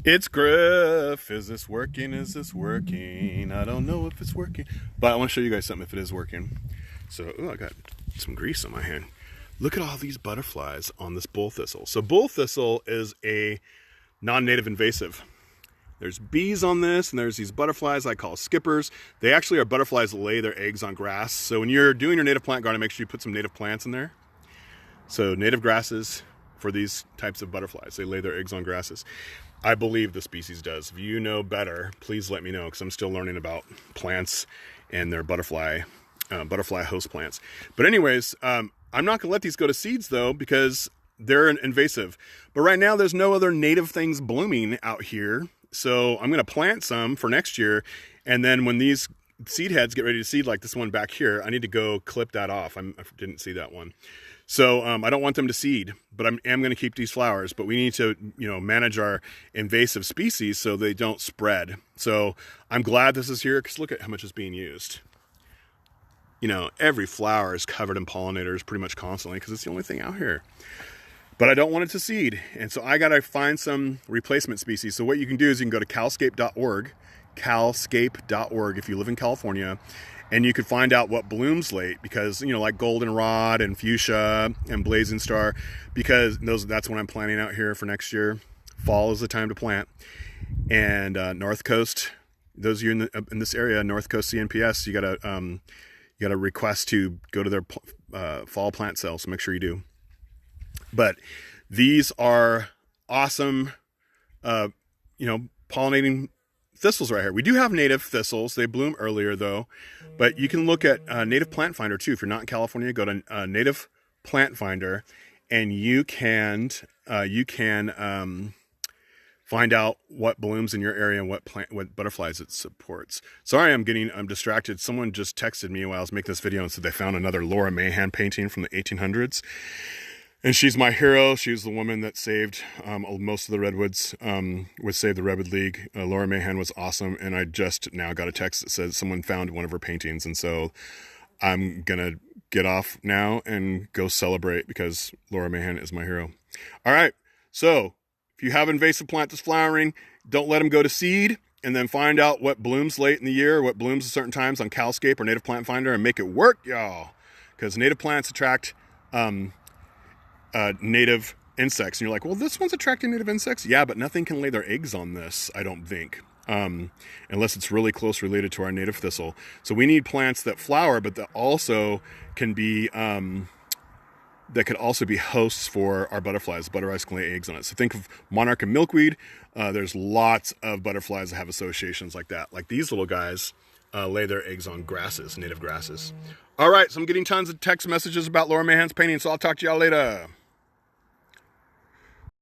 It's Griff. Is this working? Is this working? I don't know if it's working, but I want to show you guys something if it is working. So, I got some grease on my hand. Look at all these butterflies on this bull thistle. So bull thistle is a non-native invasive. There's bees on this, and there's these butterflies I call skippers. They actually are butterflies that lay their eggs on grass. So when you're doing your native plant garden, make sure you put some native plants in there. So native grasses for these types of butterflies. They lay their eggs on grasses. I believe the species does. If you know better, please let me know, because I'm still learning about plants and their butterfly host plants. But anyways, I'm not going to let these go to seeds, though, because they're invasive. But right now, there's no other native things blooming out here. So I'm going to plant some for next year. And then when these seed heads get ready to seed, like this one back here, I need to go clip that off. I didn't see that one. So I don't want them to seed, but I am going to keep these flowers. But we need to, manage our invasive species so they don't spread. So I'm glad this is here, because look at how much is being used. Every flower is covered in pollinators pretty much constantly, because it's the only thing out here. But I don't want it to seed, and so I got to find some replacement species. So what you can do is you can go to calscape.org, if you live in California, and you could find out what blooms late, because, like goldenrod and fuchsia and blazing star, because that's what I'm planting out here for next year. Fall is the time to plant. And North Coast, those of you in this area, North Coast CNPS, you got to request to go to their fall plant sale, so make sure you do. But these are awesome, pollinating thistles right here. We do have native thistles. They bloom earlier, though. But you can look at Native Plant Finder, too. If you're not in California, go to Native Plant Finder, and you can find out what blooms in your area and what butterflies it supports. Sorry, I'm distracted. Someone just texted me while I was making this video and said they found another Laura Mahan painting from the 1800s. And she's my hero. She was the woman that saved most of the redwoods, saved the Redwood League. Laura Mahan was awesome. And I just now got a text that says someone found one of her paintings. And so I'm going to get off now and go celebrate, because Laura Mahan is my hero. All right. So if you have invasive plant that's flowering, don't let them go to seed, and then find out what blooms late in the year, what blooms at certain times on Calscape or Native Plant Finder, and make it work, y'all. Because native plants attract native insects. And you're like, well, this one's attracting native insects. Yeah, but nothing can lay their eggs on this, I don't think, unless it's really close related to our native thistle. So we need plants that flower, but that also can be that could also be hosts for our butterflies. Butterflies can lay eggs on it. So think of monarch and milkweed. There's lots of butterflies that have associations like that. Like these little guys lay their eggs on grasses, native grasses. All right, so I'm getting tons of text messages about Laura Mahan's painting, so I'll talk to y'all later.